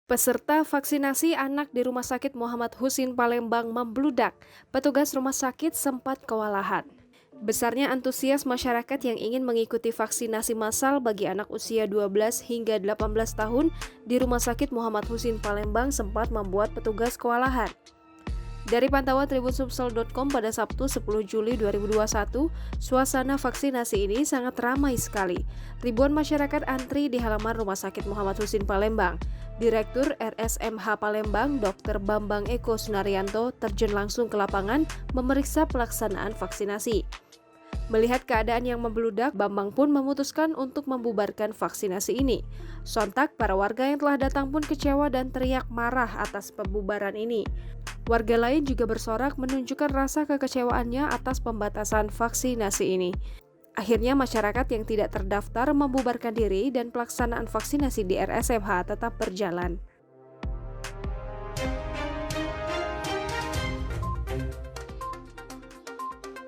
Peserta vaksinasi anak di Rumah Sakit Muhammad Husin Palembang membludak. Petugas rumah sakit sempat kewalahan. Besarnya antusias masyarakat yang ingin mengikuti vaksinasi massal bagi anak usia 12 hingga 18 tahun di Rumah Sakit Muhammad Husin Palembang sempat membuat petugas kewalahan. Dari pantauan tribunsumsel.com pada Sabtu 10 Juli 2021, suasana vaksinasi ini sangat ramai sekali. Ribuan masyarakat antri di halaman Rumah Sakit Muhammad Husin Palembang. Direktur RSMH Palembang, Dr. Bambang Eko Sunaryanto, terjun langsung ke lapangan memeriksa pelaksanaan vaksinasi. Melihat keadaan yang membludak, Bambang pun memutuskan untuk membubarkan vaksinasi ini. Sontak, para warga yang telah datang pun kecewa dan teriak marah atas pembubaran ini. Warga lain juga bersorak menunjukkan rasa kekecewaannya atas pembatasan vaksinasi ini. Akhirnya masyarakat yang tidak terdaftar membubarkan diri dan pelaksanaan vaksinasi di RSMH tetap berjalan.